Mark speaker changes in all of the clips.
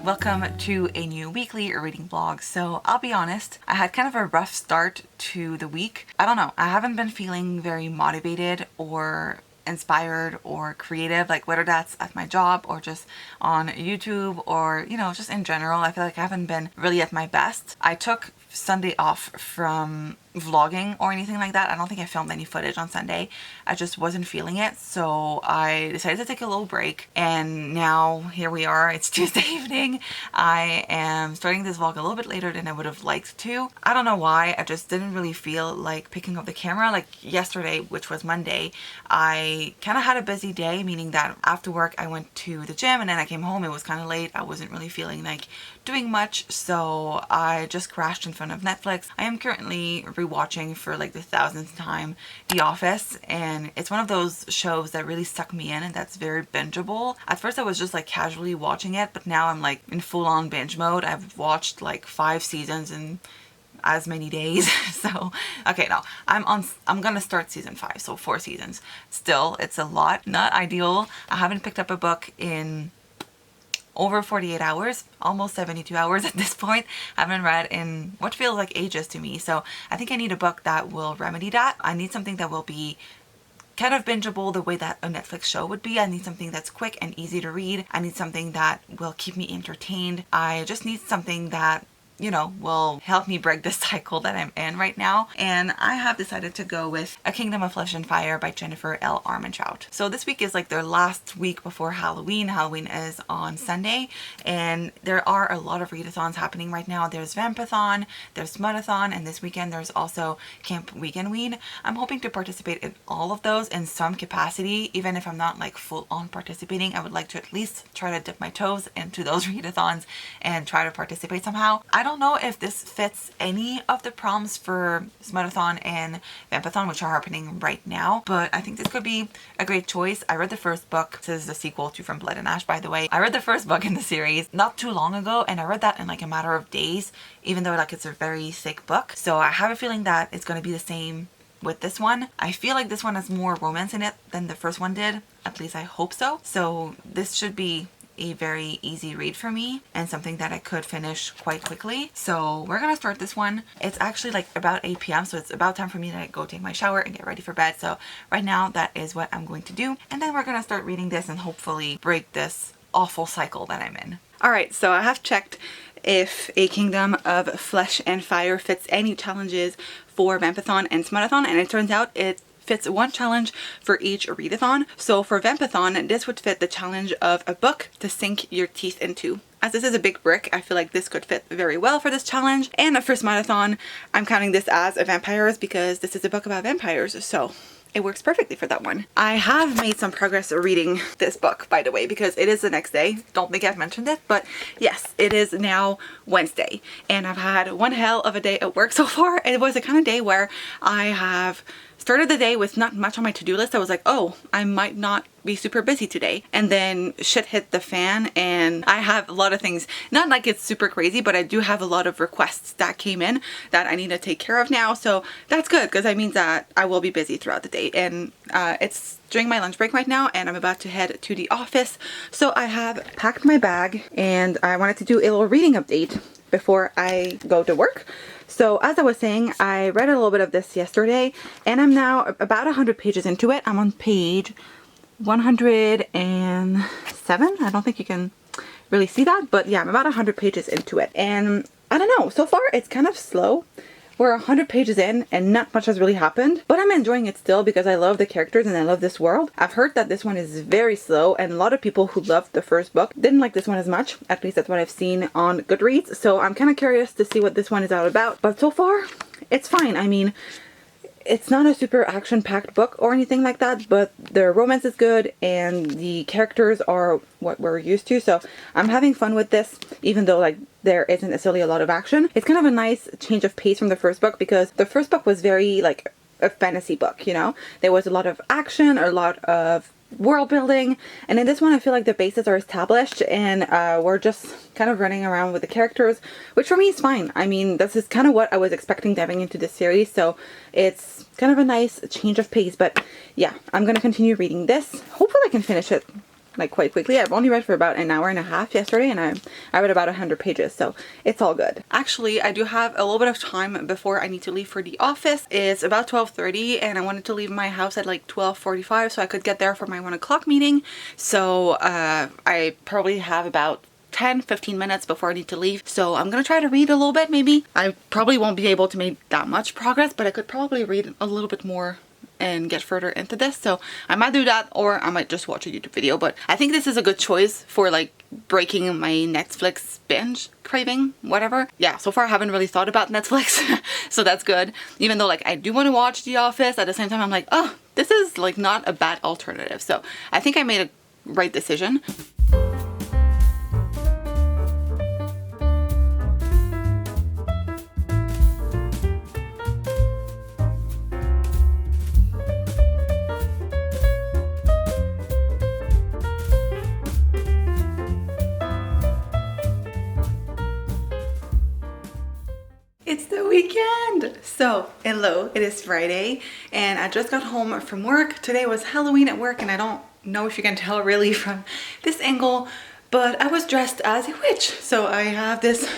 Speaker 1: Welcome to a new weekly reading vlog. So I'll be honest, I had kind of a rough start to the week. I don't know, I haven't been feeling very motivated or inspired or creative, like whether that's at my job or just on YouTube or, you know, just in general. I feel like I haven't been really at my best. I took Sunday off from vlogging or anything like that. I don't think I filmed any footage on Sunday. I just wasn't feeling it, so I decided to take a little break, and now here we are. It's Tuesday evening. I am starting this vlog a little bit later than I would have liked to. I don't know why. I just didn't really feel like picking up the camera. Like yesterday, which was Monday, I kind of had a busy day, meaning that after work I went to the gym and then I came home. It was kind of late. I wasn't really feeling like doing much, so I just crashed in front of Netflix. I am currently rewatching for like the 1000th time The Office, and it's one of those shows that really suck me in and that's very bingeable. At first I was just like casually watching it, but now I'm like in full-on binge mode. I've watched like 5 seasons in as many days. So okay, no, I'm gonna start season 5, so 4 seasons. Still, it's a lot. Not ideal. I haven't picked up a book in over 48 hours, almost 72 hours at this point. I haven't read in what feels like ages to me, so I think I need a book that will remedy that. I need something that will be kind of bingeable the way that a Netflix show would be. I need something that's quick and easy to read. I need something that will keep me entertained. I just need something that, you know, will help me break the cycle that I'm in right now. And I have decided to go with A Kingdom of Flesh and Fire by Jennifer L. Armentrout. So this week is like their last week before Halloween. Halloween is on Sunday, and there are a lot of readathons happening right now. There's Vampathon, there's Smudathon, and this weekend there's also Camp Weekend Ween. I'm hoping to participate in all of those in some capacity. Even if I'm not like full on participating, I would like to at least try to dip my toes into those readathons and try to participate somehow. I don't know if this fits any of the prompts for Smudathon and Vampathon, which are happening right now, but I think this could be a great choice. I read the first book. This is the sequel to From Blood and Ash, by the way. I read the first book in the series not too long ago, and I read that in like a matter of days, even though like it's a very thick book. So I have a feeling that it's going to be the same with this one. I feel like this one has more romance in it than the first one did. At least I hope so. So this should be a very easy read for me and something that I could finish quite quickly. So we're gonna start this one. It's actually like about 8 p.m. so it's about time for me to go take my shower and get ready for bed. So right now that is what I'm going to do, and then we're gonna start reading this and hopefully break this awful cycle that I'm in. Alright, so I have checked if A Kingdom of Flesh and Fire fits any challenges for Vampathon and Smudathon, and it turns out it fits one challenge for each readathon. So for Vampathon, this would fit the challenge of a book to sink your teeth into. As this is a big brick, I feel like this could fit very well for this challenge. And for Smudathon, I'm counting this as a vampires because this is a book about vampires, so it works perfectly for that one. I have made some progress reading this book, by the way, because it is the next day. Don't think I've mentioned it, but yes, it is now Wednesday, and I've had one hell of a day at work so far. It was the kind of day where I have started the day with not much on my to-do list. I was like, oh, I might not be super busy today. And then shit hit the fan, and I have a lot of things, not like it's super crazy, but I do have a lot of requests that came in that I need to take care of now. So that's good, because that means that I will be busy throughout the day. And it's during my lunch break right now, and I'm about to head to the office. So I have packed my bag, and I wanted to do a little reading update before I go to work. So as I was saying, I read a little bit of this yesterday, and I'm now about 100 pages into it. I'm on page 107. I don't think you can really see that, but yeah, I'm about 100 pages into it. And I don't know, so far it's kind of slow. We're 100 pages in and not much has really happened, but I'm enjoying it still because I love the characters and I love this world. I've heard that this one is very slow, and a lot of people who loved the first book didn't like this one as much. At least that's what I've seen on Goodreads. So I'm kind of curious to see what this one is all about, but so far it's fine. I mean, it's not a super action-packed book or anything like that, but the romance is good and the characters are what we're used to. So I'm having fun with this, even though like there isn't necessarily a lot of action. It's kind of a nice change of pace from the first book, because the first book was very like a fantasy book, you know? There was a lot of action, a lot of world building, and in this one I feel like the bases are established and we're just kind of running around with the characters, which for me is fine. I mean, this is kind of what I was expecting diving into this series, so it's kind of a nice change of pace. But yeah, I'm gonna continue reading this. Hopefully I can finish it
Speaker 2: like quite quickly. I've only read for about an hour and a half yesterday, and I read about 100 pages, so it's all good. Actually, I do have a little bit of time before I need to leave for the office. It's about 12:30, and I wanted to leave my house at like 12:45 so I could get there for my 1 o'clock meeting. So I probably have about 10-15 minutes before I need to leave, so I'm gonna try to read a little bit. Maybe I probably won't be able to make that much progress, but I could probably read a little bit more and get further into this. So I might do that, or I might just watch a YouTube video. But I think this is a good choice for like breaking my Netflix binge craving, whatever. Yeah, so far I haven't really thought about Netflix, so that's good. Even though like I do want to watch The Office, at the same time I'm like, oh, this is like not a bad alternative. So I think I made a right decision. It's the weekend! So, hello, it is Friday, and I just got home from work. Today was Halloween at work, and I don't know if you can tell really from this angle, but I was dressed as a witch. So I have this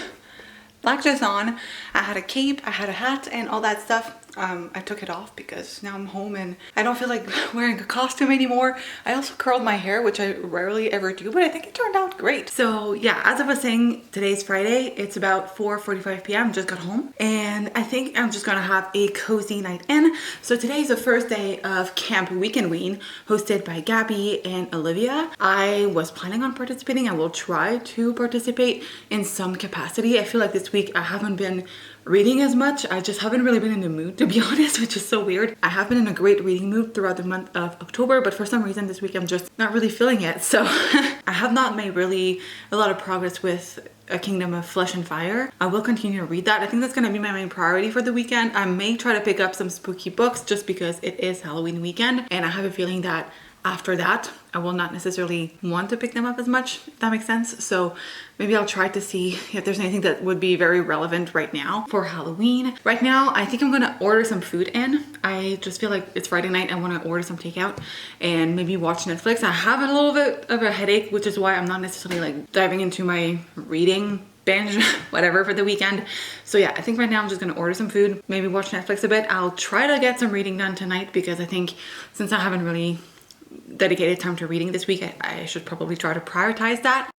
Speaker 2: black dress on, I had a cape, I had a hat, and all that stuff. I took it off because now I'm home and I don't feel like wearing a costume anymore. I also curled my hair, which I rarely ever do, but I think it turned out great. So yeah, as I was saying, today's Friday. It's about 4:45 p.m. Just got home, and I think I'm just gonna have a cozy night in. So today's the first day of Camp Weekendween, hosted by Gabby and Olivia. I was planning on participating. I will try to participate in some capacity. I feel like this week I haven't been reading as much. I just haven't really been in the mood, to be honest, which is so weird. I have been in a great reading mood throughout the month of October, but for some reason this week I'm just not really feeling it. So I have not made really a lot of progress with A Kingdom of Flesh and Fire. I will continue to read that. I think that's gonna be my main priority for the weekend. I may try to pick up some spooky books just because it is Halloween weekend, and I have a feeling that after that I will not necessarily want to pick them up as much, if that makes sense. So maybe I'll try to see if there's anything that would be very relevant right now for Halloween. Right now, I think I'm gonna order some food in. I just feel like it's Friday night. I wanna order some takeout and maybe watch Netflix. I have a little bit of a headache, which is why I'm not necessarily like diving into my reading binge, whatever, for the weekend. So yeah, I think right now I'm just gonna order some food, maybe watch Netflix a bit. I'll try to get some reading done tonight because I think since I haven't really dedicated time to reading this week, I should probably try to prioritize that.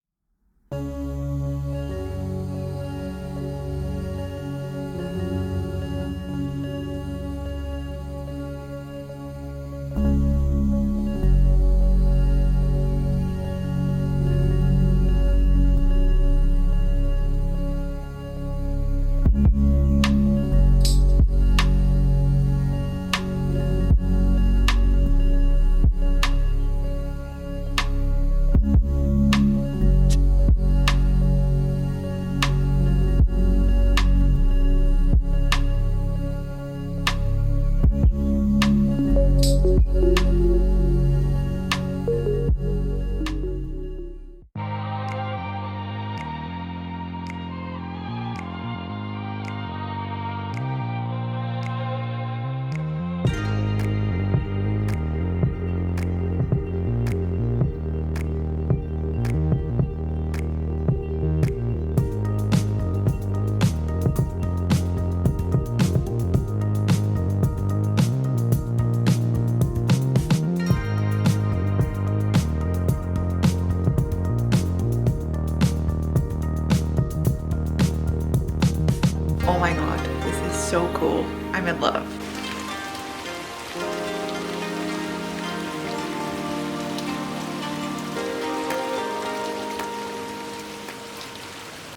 Speaker 2: Oh my god, this is so cool. I'm in love.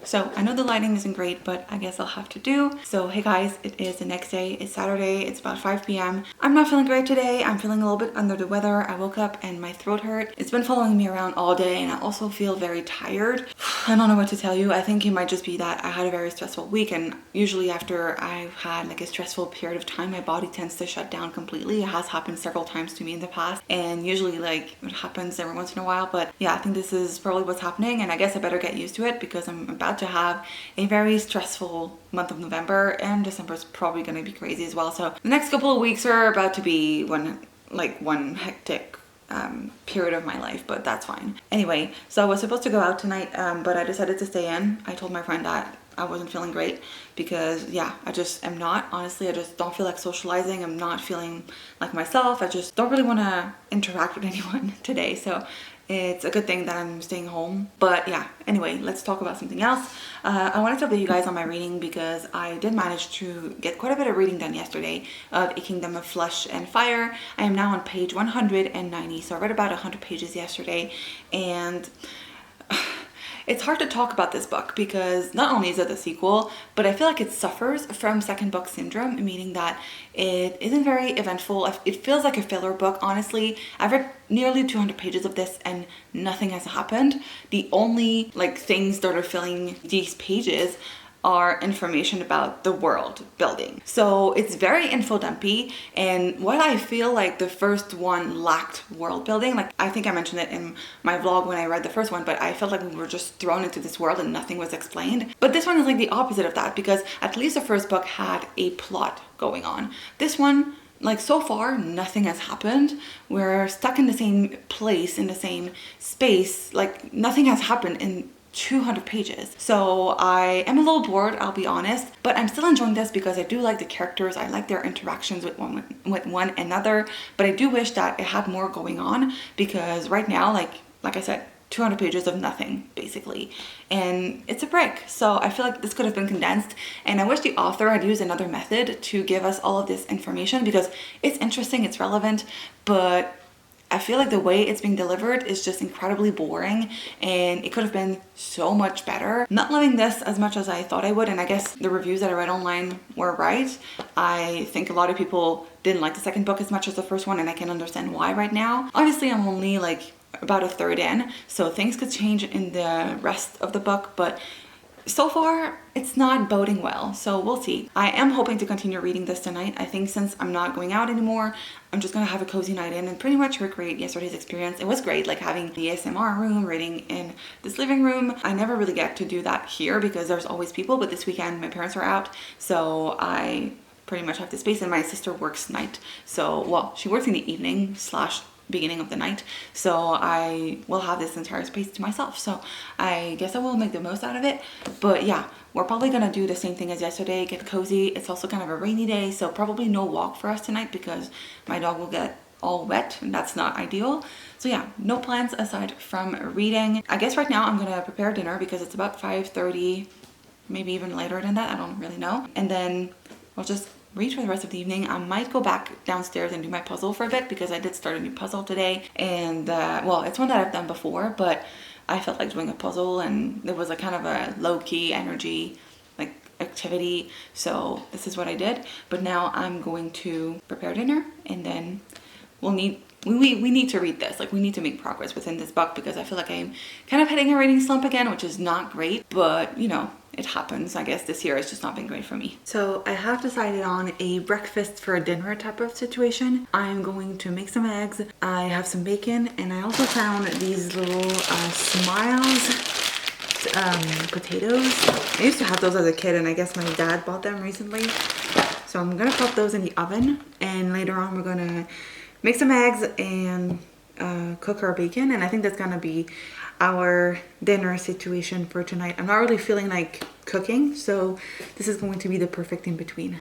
Speaker 2: So I know the lighting isn't great, but I guess I'll have to do. So hey guys, it is the next day. It's Saturday. It's about 5 p.m. I'm not feeling great today. I'm feeling a little bit under the weather. I woke up and my throat hurt. It's been following me around all day, and I also feel very tired. I don't know what to tell you. I think it might just be that I had a very stressful week, and usually after I've had like a stressful period of time, my body tends to shut down completely. It has happened several times to me in the past, and usually like it happens every once in a while. But yeah, I think this is probably what's happening, and I guess I better get used to it because I'm about to have a very stressful month of November, and December is probably going to be crazy as well. So the next couple of weeks are about to be one hectic period of my life, but that's fine. Anyway, so I was supposed to go out tonight, but I decided to stay in. I told my friend that I wasn't feeling great because yeah, I just am not. Honestly, I just don't feel like socializing. I'm not feeling like myself. I just don't really want to interact with anyone today. So it's a good thing that I'm staying home. But yeah, anyway, let's talk about something else. I wanted to update you guys on my reading because I did manage to get quite a bit of reading done yesterday of A Kingdom of Flesh and Fire. I am now on page 190, so I read about 100 pages yesterday, and it's hard to talk about this book because not only is it the sequel, but I feel like it suffers from second book syndrome, meaning that it isn't very eventful. It feels like a filler book, honestly. I've read nearly 200 pages of this and nothing has happened. The only like things that are filling these pages are information about the world building. So it's very info dumpy, and what I feel like the first one lacked world building. Like I think I mentioned it in my vlog when I read the first one, but I felt like we were just thrown into this world and nothing was explained. But this one is like the opposite of that, because at least the first book had a plot going on. This one, like so far, nothing has happened. We're stuck in the same place, in the same space. Like nothing has happened in 200 pages. So I am a little bored, I'll be honest, but I'm still enjoying this because I do like the characters. I like their interactions with one another, but I do wish that it had more going on, because right now, like I said, 200 pages of nothing basically, and it's a break. So I feel like this could have been condensed, and I wish the author had used another method to give us all of this information, because it's interesting, it's relevant, but I feel like the way it's being delivered is just incredibly boring, and it could have been so much better. Not loving this as much as I thought I would, and I guess the reviews that I read online were right. I think a lot of people didn't like the second book as much as the first one, and I can understand why right now. Obviously, I'm only like about a third in, so things could change in the rest of the book, but so far it's not boding well, so we'll see. I am hoping to continue reading this tonight. I think since I'm not going out anymore, I'm just gonna have a cozy night in and pretty much recreate yesterday's experience. It was great, like having the ASMR room, reading in this living room. I never really get to do that here because there's always people, but this weekend my parents are out, so I pretty much have the space, and my sister works night. So, well, she works in the evening slash beginning of the night, so I will have this entire space to myself, so I guess I will make the most out of it. But yeah, we're probably gonna do the same thing as yesterday, get cozy. It's also kind of a rainy day, so probably no walk for us tonight because my dog will get all wet and that's not ideal. So yeah, no plans aside from reading. I guess right now I'm gonna prepare dinner because it's about 5:30, maybe even later than that, I don't really know, and then I'll just read for the rest of the evening. I might go back downstairs and do my puzzle for a bit because I did start a new puzzle today, and well, it's one that I've done before, but I felt like doing a puzzle and there was a kind of a low-key energy like activity, so this is what I did. But now I'm going to prepare dinner, and then we need to read this. Like, we need to make progress within this book because I feel like I'm kind of hitting a reading slump again, which is not great, but you know, it happens. I guess this year has just not been great for me. So I have decided on a breakfast for a dinner type of situation. I'm going to make some eggs. I have some bacon, and I also found these little Smiles potatoes. I used to have those as a kid, and I guess my dad bought them recently. So I'm gonna pop those in the oven, and later on we're gonna make some eggs and cook our bacon, and I think that's gonna be our dinner situation for tonight. I'm not really feeling like cooking, so this is going to be the perfect in between.